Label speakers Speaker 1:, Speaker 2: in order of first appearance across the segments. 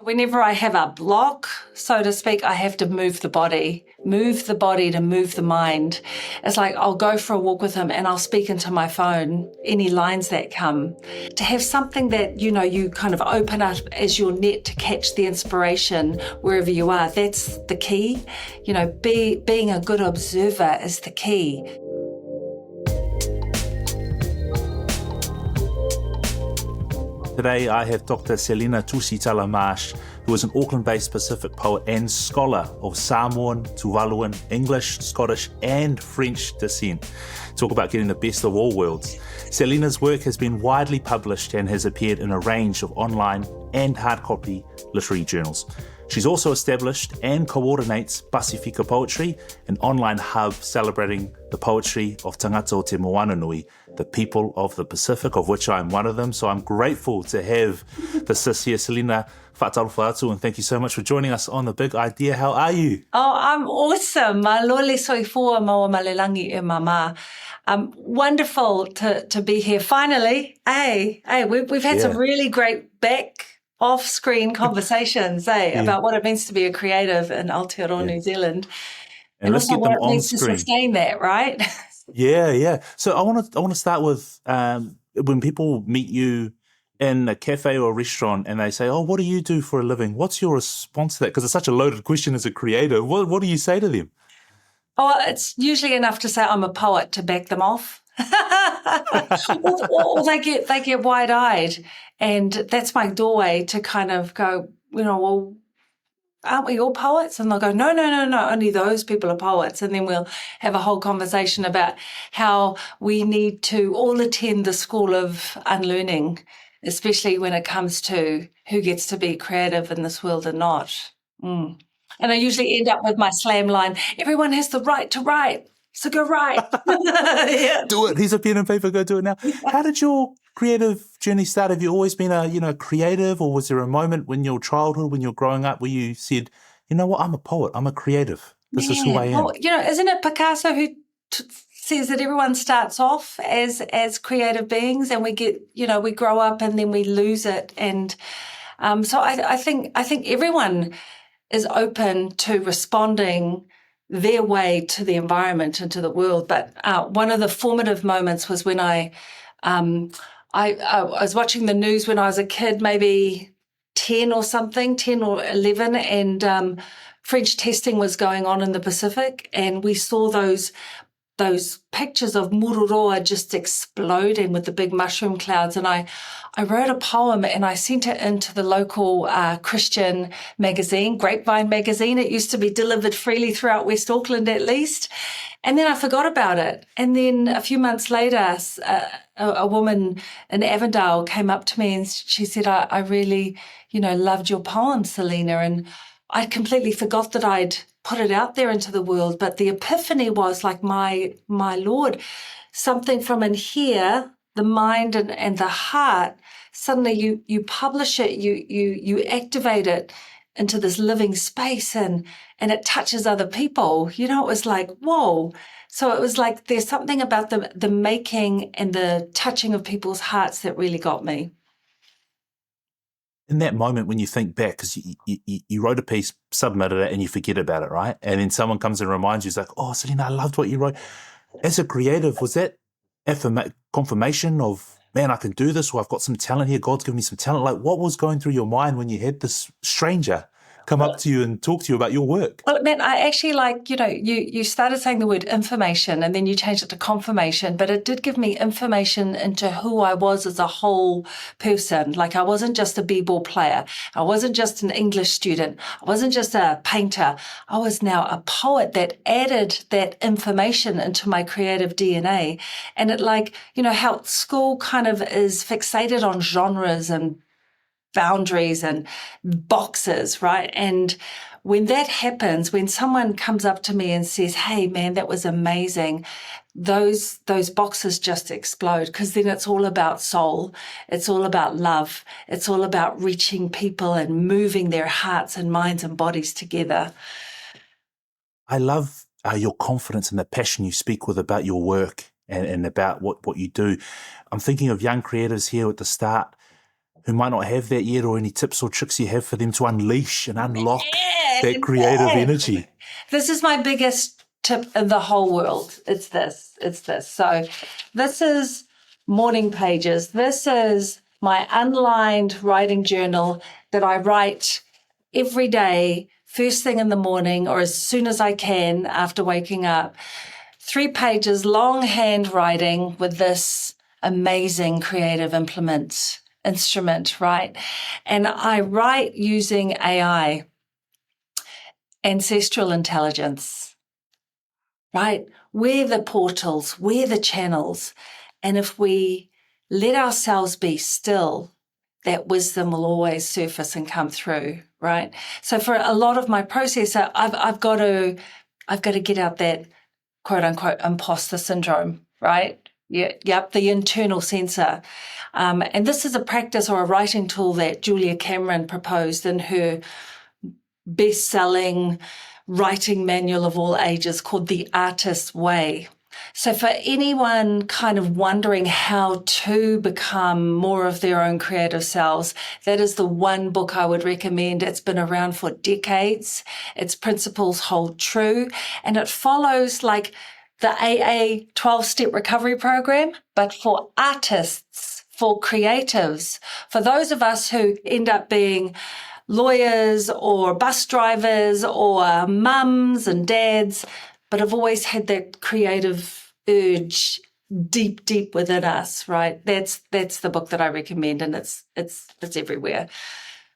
Speaker 1: Whenever I have a block, so to speak, I have to move the body to move the mind. It's like I'll go for a walk with him and I'll speak into my phone any lines that come. To have something that, you kind of open up as your net to catch the inspiration wherever you are, that's the key. Being a good observer is the key.
Speaker 2: Today I have Dr. Selina Tusitala Marsh, who is an Auckland-based Pacific poet and scholar of Samoan, Tuvaluan, English, Scottish and French descent. Talk about getting the best of all worlds. Selina's work has been widely published and has appeared in a range of online and hard copy literary journals. She's also established and coordinates Pasifika Poetry, an online hub celebrating the poetry of tangata o te moana nui, the people of the Pacific, of which I'm one of them. So I'm grateful to have the sis here, Selina Whaataruwhaatu, and thank you so much for joining us on The Big Idea. How are you?
Speaker 1: Oh, I'm awesome. Malole soifua maua malelangi e mama. Wonderful to be here finally. We've had some really great off-screen conversations, about what it means to be a creative in Aotearoa, New Zealand, and
Speaker 2: let's
Speaker 1: also
Speaker 2: get them
Speaker 1: what it
Speaker 2: on
Speaker 1: means
Speaker 2: screen.
Speaker 1: to sustain that, right?
Speaker 2: Yeah. So I want to start with when people meet you in a cafe or a restaurant and they say, "Oh, what do you do for a living?" What's your response to that? Because it's such a loaded question as a creative. What do you say to them?
Speaker 1: Oh, it's usually enough to say I'm a poet to back them off. or they get wide-eyed, and that's my doorway to kind of go, well, aren't we all poets? And they'll go, no, only those people are poets. And then we'll have a whole conversation about how we need to all attend the school of unlearning, especially when it comes to who gets to be creative in this world and not. And I usually end up with my slam line, everyone has the right to write, so go write. Yeah.
Speaker 2: Do it. Here's a pen and paper, go do it now. How did your creative journey start? Have you always been a creative, or was there a moment in your childhood when you were growing up where you said, you know what, I'm a poet, I'm a creative. This is who I am.
Speaker 1: Well, isn't it Picasso who says that everyone starts off as creative beings, and we get, we grow up and then we lose it. And so I think everyone is open to responding their way to the environment and to the world. But one of the formative moments was when I was watching the news when I was a kid, maybe 10 or 11, and French testing was going on in the Pacific, and we saw those pictures of Mururoa just exploding with the big mushroom clouds. And I wrote a poem and I sent it into the local Christian magazine, Grapevine magazine. It used to be delivered freely throughout West Auckland at least. And then I forgot about it. And then a few months later, a woman in Avondale came up to me and she said, I really, loved your poem, Selina. And I'd completely forgot that I'd put it out there into the world. But the epiphany was like, my Lord, something from in here, the mind and the heart, suddenly you publish it, you activate it into this living space, and it touches other people. It was like, whoa. So it was like there's something about the making and the touching of people's hearts that really got me.
Speaker 2: In that moment when you think back, because you wrote a piece, submitted it, and you forget about it, right? And then someone comes and reminds you, it's like, oh, Selina, I loved what you wrote. As a creative, was that confirmation of, man, I can do this, or I've got some talent here, God's given me some talent? Like, what was going through your mind when you had this stranger come up to you and talk to you about your work?
Speaker 1: Well, man, I actually you started saying the word information and then you changed it to confirmation, but it did give me information into who I was as a whole person. Like, I wasn't just a b-ball player. I wasn't just an English student. I wasn't just a painter. I was now a poet that added that information into my creative DNA. And it how school kind of is fixated on genres and boundaries and boxes, right? And when that happens, when someone comes up to me and says, hey, man, that was amazing, those boxes just explode, because then it's all about soul. It's all about love. It's all about reaching people and moving their hearts and minds and bodies together.
Speaker 2: I love your confidence and the passion you speak with about your work and about what you do. I'm thinking of young creatives here at the start. who might not have that yet, or any tips or tricks you have for them to unleash and unlock that creative energy?
Speaker 1: This is my biggest tip in the whole world. It's this. So this is morning pages. This is my unlined writing journal that I write every day, first thing in the morning or as soon as I can after waking up. 3 pages, long handwriting with this amazing creative instrument, right? And I write using AI, ancestral intelligence, right? We're the portals, we're the channels. And if we let ourselves be still, that wisdom will always surface and come through, right? So for a lot of my process, I've got to get out that quote unquote imposter syndrome, right? Yep, the internal censor. And this is a practice or a writing tool that Julia Cameron proposed in her best-selling writing manual of all ages called The Artist's Way. So for anyone kind of wondering how to become more of their own creative selves, that is the one book I would recommend. It's been around for decades. Its principles hold true, and it follows like the AA 12-step recovery program, but for artists, for creatives, for those of us who end up being lawyers or bus drivers or mums and dads, but have always had that creative urge deep within us, right? That's the book that I recommend, and it's everywhere.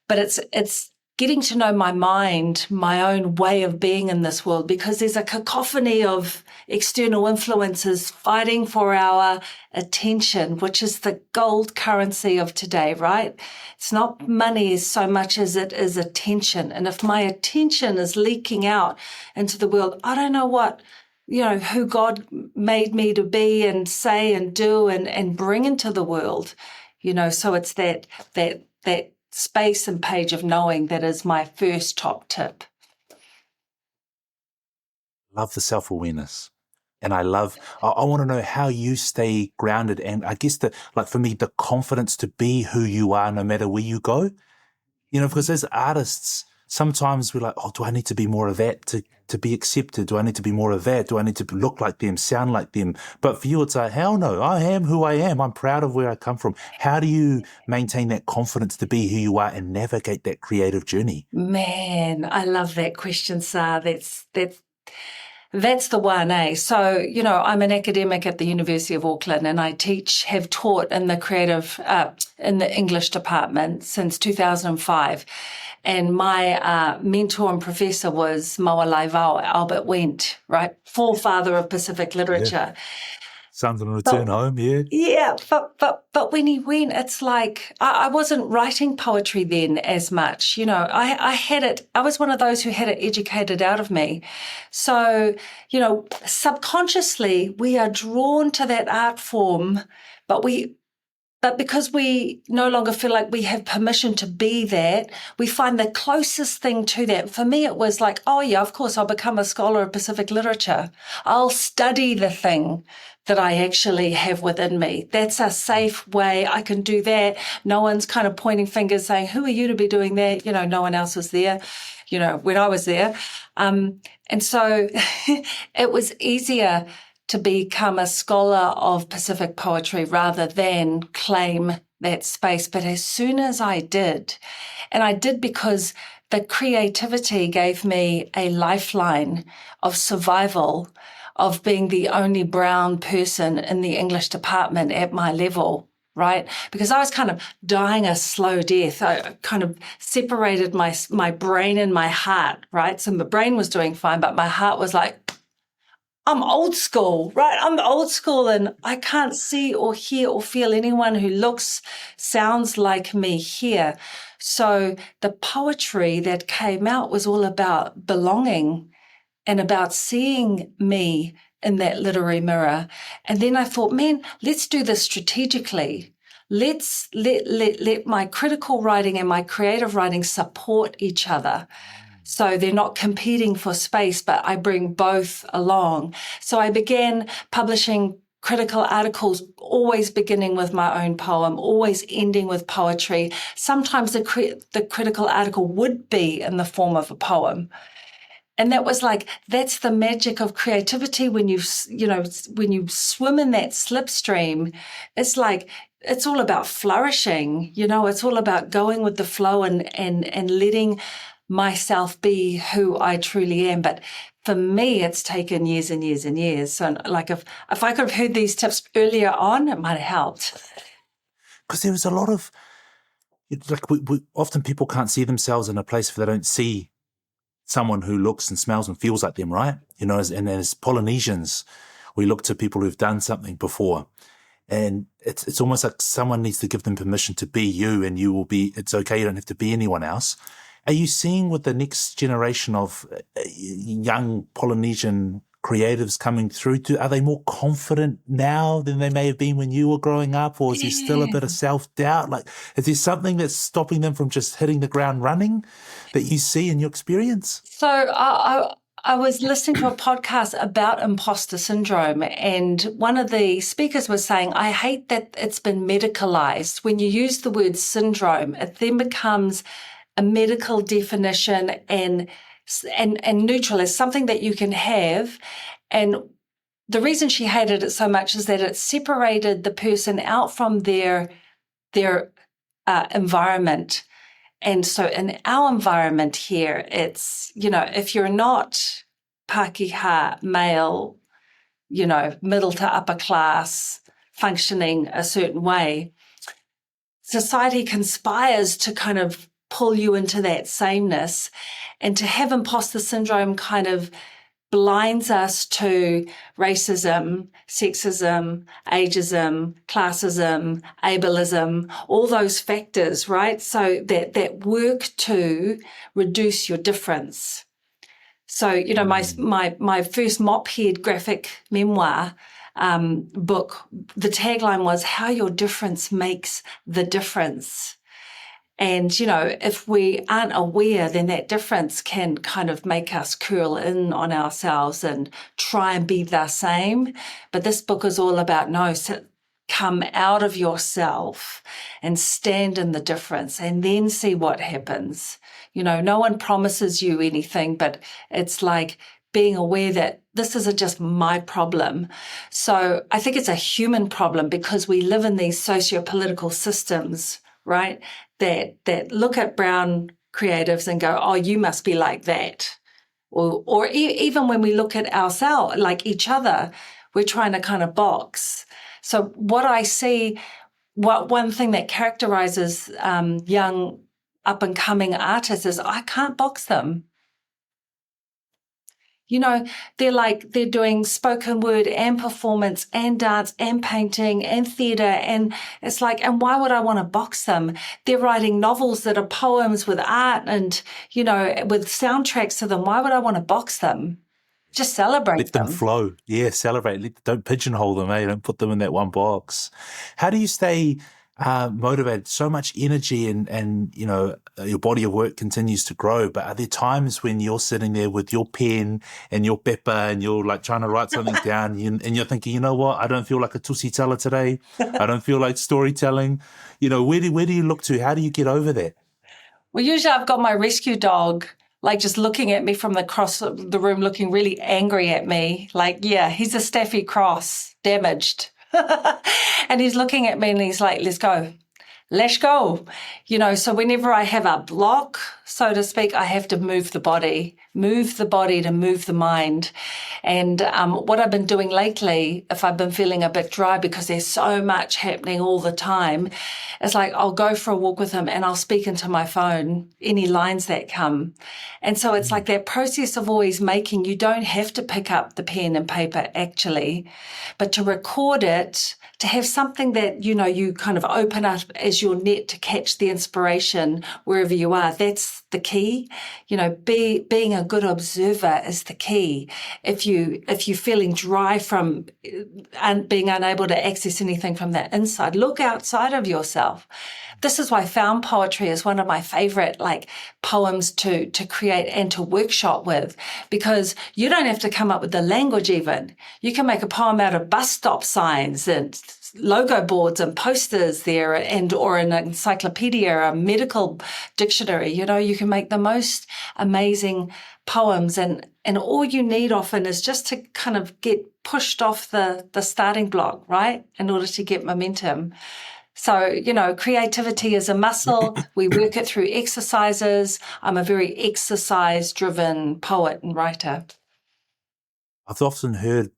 Speaker 1: But it's getting to know my mind, my own way of being in this world, because there's a cacophony of external influences fighting for our attention, which is the gold currency of today, right? It's not money so much as it is attention. And if my attention is leaking out into the world, I don't know what, who God made me to be and say and do and bring into the world, so it's that space and page of knowing that is my first top tip.
Speaker 2: Love the self-awareness. And I want to know how you stay grounded. And I guess for me, the confidence to be who you are no matter where you go, because as artists, sometimes we're like, oh, do I need to be more of that to be accepted? Do I need to be more of that? Do I need to look like them, sound like them? But for you, it's like, hell no, I am who I am. I'm proud of where I come from. How do you maintain that confidence to be who you are and navigate that creative journey?
Speaker 1: Man, I love that question, Sar. That's the one, eh? So, I'm an academic at the University of Auckland, and I have taught in the English department since 2005. And my mentor and professor was Maua Laivao, Albert Wendt, right? Forefather of Pacific literature.
Speaker 2: Yeah. Sons on a return home, yeah.
Speaker 1: Yeah, but when he went, it's like I wasn't writing poetry then as much. I had it. I was one of those who had it educated out of me. So, subconsciously we are drawn to that art form, but because we no longer feel like we have permission to be that, we find the closest thing to that. For me, it was like, oh yeah, of course, I'll become a scholar of Pacific literature. I'll study the thing that I actually have within me. That's a safe way. I can do that. No one's kind of pointing fingers saying, who are you to be doing that? No one else was there, when I was there. And so it was easier to become a scholar of Pacific poetry rather than claim that space. But as soon as I did, and I did because the creativity gave me a lifeline of survival, of being the only brown person in the English department at my level, right? Because I was kind of dying a slow death. I kind of separated my brain and my heart, right? So my brain was doing fine, but my heart was like, I'm old school, right? I'm old school, and I can't see or hear or feel anyone who sounds like me here. So the poetry that came out was all about belonging and about seeing me in that literary mirror. And then I thought, man, let's do this strategically. Let's let my critical writing and my creative writing support each other. So they're not competing for space, but I bring both along. So I began publishing critical articles, always beginning with my own poem, always ending with poetry. Sometimes the critical article would be in the form of a poem. And that was like, that's the magic of creativity when when you swim in that slipstream. It's like, it's all about flourishing, it's all about going with the flow and letting myself be who I truly am. But for me, it's taken years and years and years. So like if I could have heard these tips earlier on, it might have helped.
Speaker 2: Because there was a lot of, like, we often people can't see themselves in a place if they don't see someone who looks and smells and feels like them, right? And as Polynesians, we look to people who've done something before. And it's almost like someone needs to give them permission to be you, and you will be, it's okay, you don't have to be anyone else. Are you seeing with the next generation of young Polynesian creatives coming through, are they more confident now than they may have been when you were growing up? Or is there still a bit of self-doubt? Like, is there something that's stopping them from just hitting the ground running that you see in your experience?
Speaker 1: So I was listening to a podcast about imposter syndrome, and one of the speakers was saying, I hate that it's been medicalized. When you use the word syndrome, it then becomes a medical definition and neutral as something that you can have. And the reason she hated it so much is that it separated the person out from their environment. And so in our environment here, it's, if you're not Pākehā, male, middle to upper class, functioning a certain way, society conspires to kind of pull you into that sameness. And to have imposter syndrome kind of blinds us to racism, sexism, ageism, classism, ableism, all those factors, right? So that work to reduce your difference. So, my first mop-head graphic memoir book, the tagline was, how your difference makes the difference. And, if we aren't aware, then that difference can kind of make us curl in on ourselves and try and be the same. But this book is all about, come out of yourself and stand in the difference and then see what happens. No one promises you anything, but it's like being aware that this isn't just my problem. So I think it's a human problem because we live in these socio-political systems, right, that look at brown creatives and go, oh, you must be like that. Or even when we look at ourselves, like each other, we're trying to kind of box. So what I see, one thing that characterizes young up-and-coming artists is I can't box them. They're doing spoken word and performance and dance and painting and theatre. And it's like, and why would I want to box them? They're writing novels that are poems with art and, with soundtracks to them. Why would I want to box them? Just celebrate
Speaker 2: Let them flow. Yeah, celebrate. Don't pigeonhole them, Don't put them in that one box. How do you stay motivated? So much energy and your body of work continues to grow, but are there times when you're sitting there with your pen and your pepper and you're like trying to write something down and you're thinking, you know what, I don't feel like a tusitala today, I don't feel like storytelling, where do you look to? How do you get over that?
Speaker 1: Well, usually I've got my rescue dog like just looking at me from across the room, looking really angry at me, like, yeah, he's a Staffy Cross, damaged. And he's looking at me and he's like, let's go. So whenever I have a block, so to speak, I have to move the body to move the mind. And what I've been doing lately, if I've been feeling a bit dry because there's so much happening all the time, it's like I'll go for a walk with him and I'll speak into my phone, any lines that come. And so it's like that process of always making, you don't have to pick up the pen and paper actually, but to record it, to have something that, you kind of open up as your net to catch the inspiration wherever you are. That's the key. Being a good observer is the key. If you're feeling dry from being unable to access anything from that inside, look outside of yourself. This is why found poetry is one of my favorite poems to create and to workshop with, because you don't have to come up with the language even. You can make a poem out of bus stop signs and logo boards and posters there, or an encyclopedia, a medical dictionary. You can make the most amazing poems, and all you need often is just to kind of get pushed off the starting block, right, in order to get momentum. So, creativity is a muscle. We work it through exercises. I'm a very exercise-driven poet and writer.
Speaker 2: I've often heard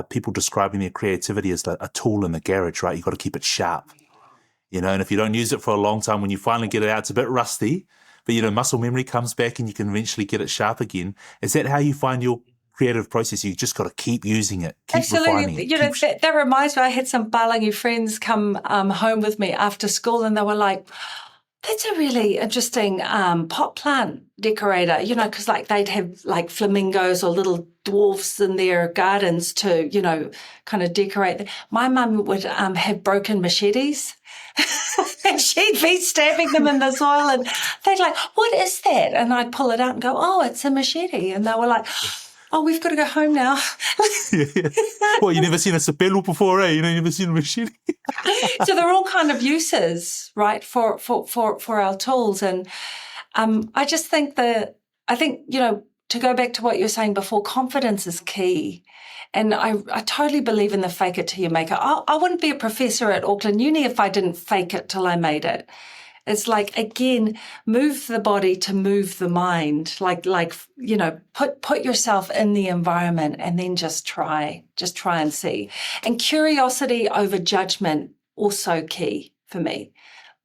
Speaker 2: people describing their creativity as a tool in the garage, right? You've got to keep it sharp, and if you don't use it for a long time, when you finally get it out, it's a bit rusty, but, muscle memory comes back and you can eventually get it sharp again. Is that how you find your creative process? You just got to keep using it, keep refining it.
Speaker 1: That reminds me, I had some Balangi friends come home with me after school, and they were like, that's a really interesting pot plant decorator, because they'd have flamingos or little dwarfs in their gardens to, kind of decorate. My mum would have broken machetes and she'd be stabbing them in the soil, and they'd like, what is that? And I'd pull it out and go, oh, it's a machete. And they were like, oh, we've got to go home now.
Speaker 2: Yeah. Well, you never seen a sapelo before, eh? You never seen a machete.
Speaker 1: So they're all kind of uses, right, for our tools. And I just think to go back to what you were saying before, confidence is key. And I totally believe in the fake it till you make it. I wouldn't be a professor at Auckland Uni if I didn't fake it till I made it. It's again, move the body to move the mind. Put yourself in the environment and then just try and see. And curiosity over judgment, also key for me.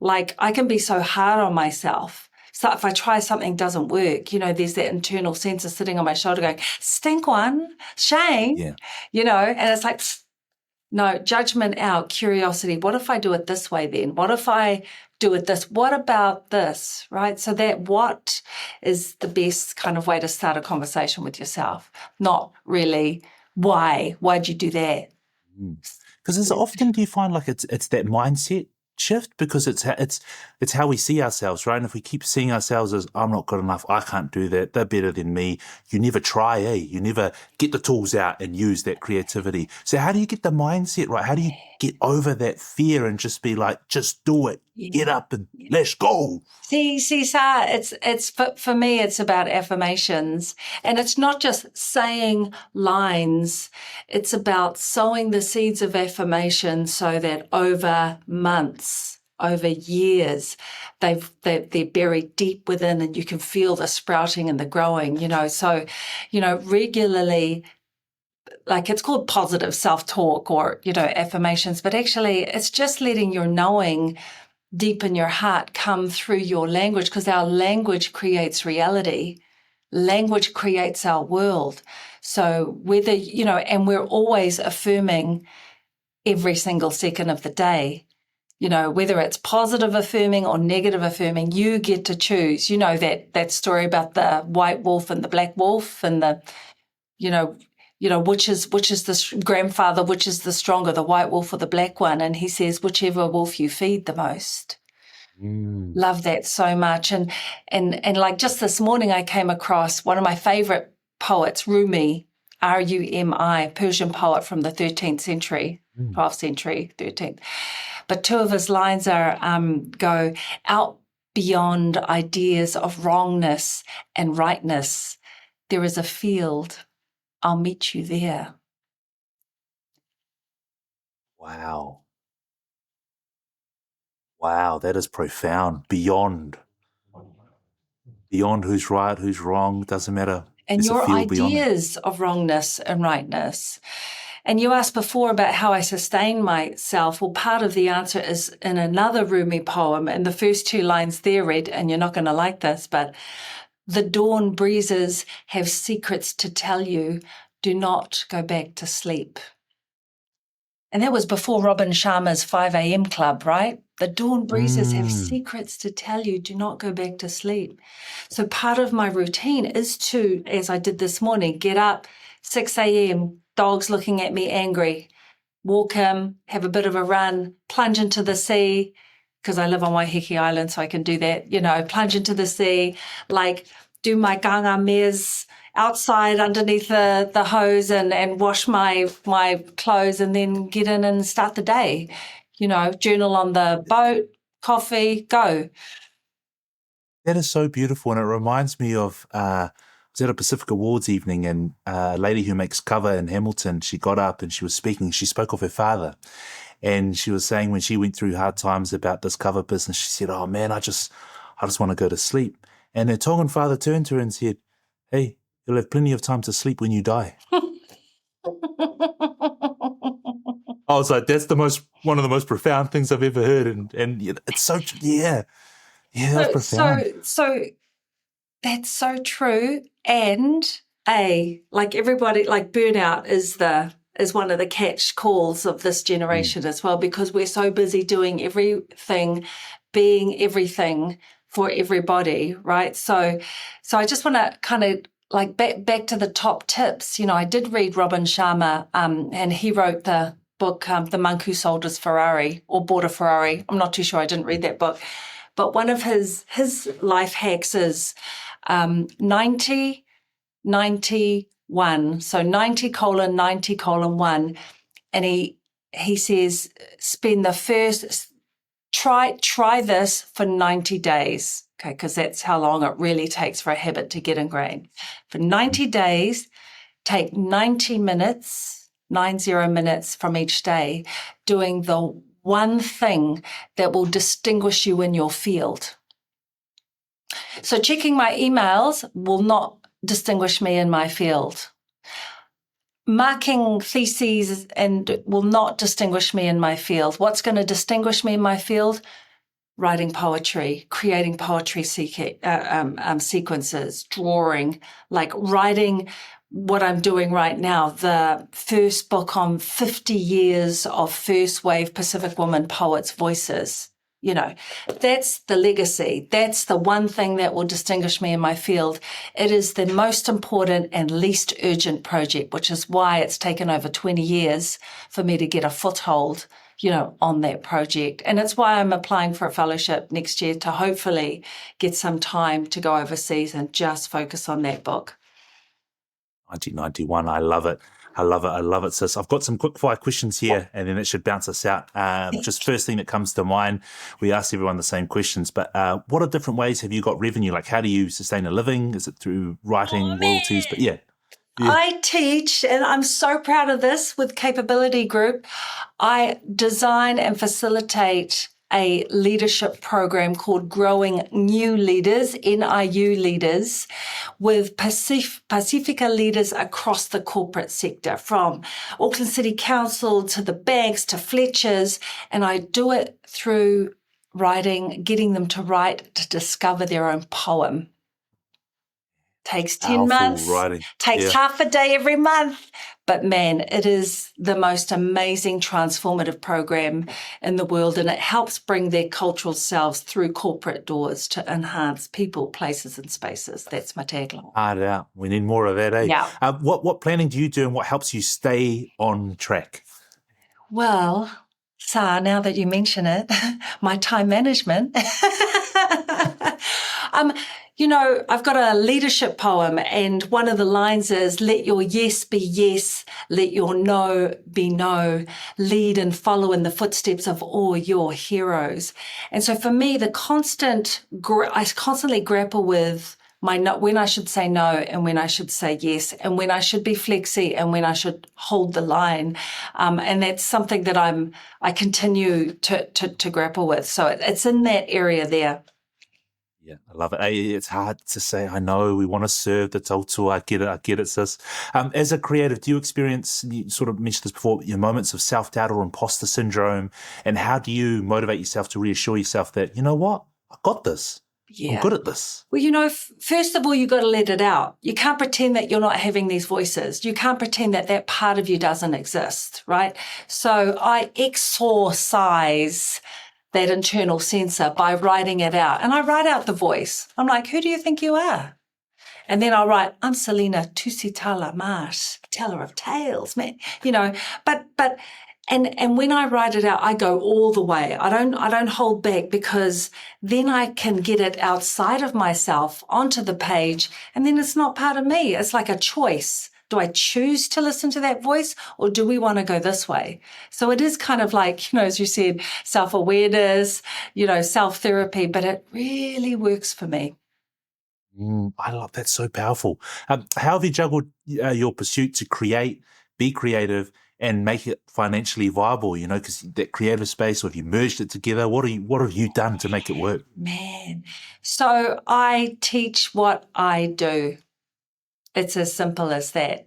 Speaker 1: I can be so hard on myself. So if I try something doesn't work, there's that internal sensor sitting on my shoulder going, stink one, shame, and it's like, no, judgment out, curiosity. What if I do it this way then? What if I do it this? What about this, right? So that what is the best kind of way to start a conversation with yourself, not really why'd you do that?
Speaker 2: Because as often do you find it's that mindset shift, because it's how we see ourselves, right? And if we keep seeing ourselves as, I'm not good enough, I can't do that, they're better than me, you never try, you never get the tools out and use that creativity. So how do you get the mindset right? How do you get over that fear and just be like, just do it, get up and let's go?
Speaker 1: See, Sa, it's for me, it's about affirmations, and it's not just saying lines. It's about sowing the seeds of affirmation so that over months, over years, they're buried deep within, and you can feel the sprouting and the growing. So, regularly. It's called positive self-talk or, affirmations, but actually it's just letting your knowing deep in your heart come through your language, because our language creates reality. Language creates our world. So whether, and we're always affirming every single second of the day, whether it's positive affirming or negative affirming, you get to choose. That story about the white wolf and the black wolf and the, which is the grandfather, which is the stronger, the white wolf or the black one? And he says, whichever wolf you feed the most. Love that so much. And just this morning, I came across one of my favorite poets, Rumi, Rumi, Persian poet from the 13th century, 12th century, 13th. But two of his lines are, go out beyond ideas of wrongness and rightness. There is a field. I'll meet you there.
Speaker 2: Wow. Wow, that is profound. Beyond who's right, who's wrong, doesn't matter.
Speaker 1: And your ideas of wrongness and rightness. And you asked before about how I sustain myself. Well, part of the answer is in another Rumi poem, and the first two lines there read, and you're not going to like this, but the dawn breezes have secrets to tell you. Do not go back to sleep. And that was before Robin Sharma's 5 a.m. club, right? The dawn breezes have secrets to tell you. Do not go back to sleep. So part of my routine is to, as I did this morning, get up, 6 a.m., dogs looking at me angry, walk him, have a bit of a run, plunge into the sea, because I live on Waiheke Island, so I can do that, plunge into the sea, like do my ganga mes outside underneath the hose and wash my clothes and then get in and start the day, journal on the boat, coffee, go.
Speaker 2: That is so beautiful, and it reminds me of I was at a Pacific Awards evening, and a lady who makes cover in Hamilton, she got up and she was speaking. She spoke of her father, and she was saying when she went through hard times about this cover business, she said, "Oh man, I just want to go to sleep." And her Tongan father turned to her and said, "Hey, you'll have plenty of time to sleep when you die." I was like, that's one of the most profound things I've ever heard, and it's so that's profound.
Speaker 1: So that's so true. And like everybody, like burnout is one of the catch calls of this generation as well, because we're so busy doing everything, being everything for everybody, right? So I just want to kind of like back to the top tips. I did read Robin Sharma, and he wrote the book, The Monk Who Sold His Ferrari or Bought a Ferrari. I'm not too sure. I didn't read that book. But one of his life hacks is 90, 91. So 90:90:1. And he says, spend the first, try this for 90 days. Okay, because that's how long it really takes for a habit to get ingrained. For 90 days, take 90 minutes from each day doing the one thing that will distinguish you in your field. So checking my emails will not distinguish me in my field. Marking theses will not distinguish me in my field. What's going to distinguish me in my field? Writing poetry, creating poetry sequences, drawing, like writing what I'm doing right now, the first book on 50 years of first wave Pacific women poets' voices. That's the legacy. That's the one thing that will distinguish me in my field. It is the most important and least urgent project, which is why it's taken over 20 years for me to get a foothold, on that project. And it's why I'm applying for a fellowship next year to hopefully get some time to go overseas and just focus on that book.
Speaker 2: 1991. I love it. I love it, sis. I've got some quick fire questions here, and then it should bounce us out. Just first thing that comes to mind, we ask everyone the same questions, but what are different ways have you got revenue? Like, how do you sustain a living? Is it through writing, royalties? But yeah.
Speaker 1: I teach, and I'm so proud of this, with Capability Group. I design and facilitate a leadership program called Growing New Leaders, NIU leaders, with Pacifica leaders across the corporate sector, from Auckland City Council to the banks to Fletcher's. And I do it through writing, getting them to write, to discover their own poem. Takes 10 months,
Speaker 2: writing.
Speaker 1: Takes half a day every month. But man, it is the most amazing transformative program in the world, and it helps bring their cultural selves through corporate doors to enhance people, places and spaces. That's my tagline.
Speaker 2: Hard out. We need more of that, eh?
Speaker 1: Yeah.
Speaker 2: What planning do you do, and what helps you stay on track?
Speaker 1: Well, now that you mention it, my time management. I've got a leadership poem, and one of the lines is, let your yes be yes, let your no be no, lead and follow in the footsteps of all your heroes. And so for me, I constantly grapple with my no, when I should say no and when I should say yes, and when I should be flexy and when I should hold the line. And that's something that I continue to grapple with. So it's in that area there.
Speaker 2: Yeah, I love it. It's hard to say, I know, we want to serve the tautua. I get it, sis. As a creative, do you experience, you sort of mentioned this before, your moments of self-doubt or imposter syndrome? And how do you motivate yourself to reassure yourself that, you know what, I got this. Yeah. I'm good at this.
Speaker 1: Well, first of all, you got to let it out. You can't pretend that you're not having these voices. You can't pretend that part of you doesn't exist, right? So I exorcise that internal censor by writing it out. And I write out the voice. I'm like, who do you think you are? And then I'll write, I'm Selina Tusitala Marsh, teller of tales, man. But And when I write it out, I go all the way. I don't hold back, because then I can get it outside of myself onto the page, and then it's not part of me. It's like a choice. Do I choose to listen to that voice, or do we want to go this way? So it is kind of like, as you said, self-awareness, self-therapy, but it really works for me.
Speaker 2: I love that. So powerful. How have you juggled your pursuit to create, be creative, and make it financially viable? Because that creative space, or if you merged it together, what have you done to make it work?
Speaker 1: Man, so I teach what I do. It's as simple as that.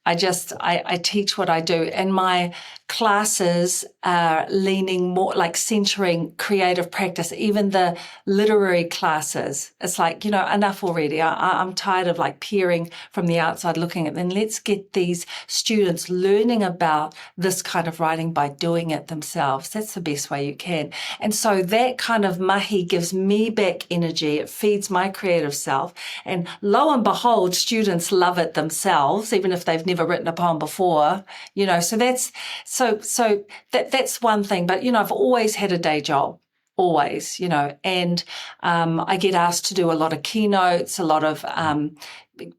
Speaker 1: I teach what I do, and my classes are leaning more like centering creative practice. Even the literary classes, it's like, enough already. I'm tired of like peering from the outside looking at them. Let's get these students learning about this kind of writing by doing it themselves. That's the best way you can. And so that kind of mahi gives me back energy. It feeds my creative self. And lo and behold, students love it themselves, even if they've never written a poem before, so that's one thing. But, I've always had a day job, always, and I get asked to do a lot of keynotes, a lot of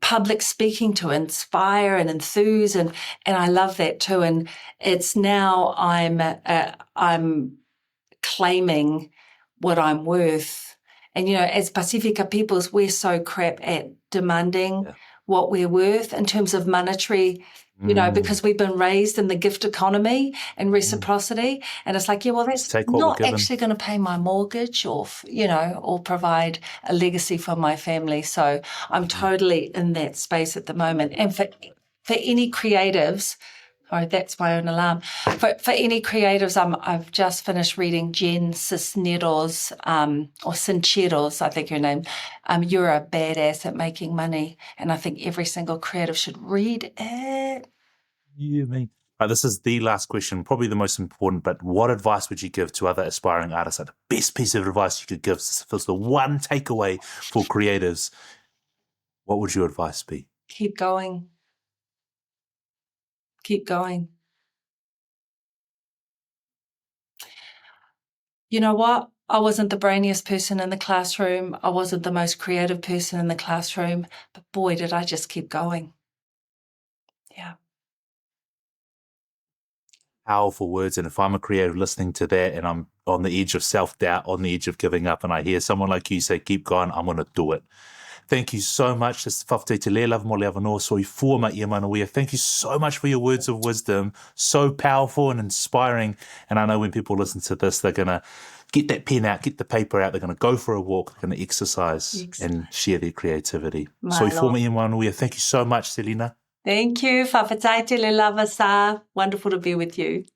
Speaker 1: public speaking to inspire and enthuse, and I love that too. And it's now I'm claiming what I'm worth. And, as Pacifica peoples, we're so crap at demanding what we're worth in terms of monetary, because we've been raised in the gift economy and reciprocity. And it's like, that's not actually going to pay my mortgage or provide a legacy for my family. So I'm totally in that space at the moment. And for any creatives, sorry, that's my own alarm. For any creatives, I've just finished reading Jen Cisneros, or Sinceros, I think her name. You're a badass at making money, and I think every single creative should read it.
Speaker 2: Yeah, me. This is the last question, probably the most important, but what advice would you give to other aspiring artists? Like the best piece of advice you could give, if it's the one takeaway for creatives, what would your advice be?
Speaker 1: Keep going. Keep going. You know what? I wasn't the brainiest person in the classroom. I wasn't the most creative person in the classroom, but boy, did I just keep going. Yeah.
Speaker 2: Powerful words. And if I'm a creative listening to that and I'm on the edge of self-doubt, on the edge of giving up, and I hear someone like you say, keep going, I'm going to do it. Thank you so much. Thank you so much for your words of wisdom. So powerful and inspiring. And I know when people listen to this, they're going to get that pen out, get the paper out. They're going to go for a walk. They're going to exercise and share their creativity. Thank you so much, Selina.
Speaker 1: Thank you. Whawhataite le lava sa. Wonderful to be with you.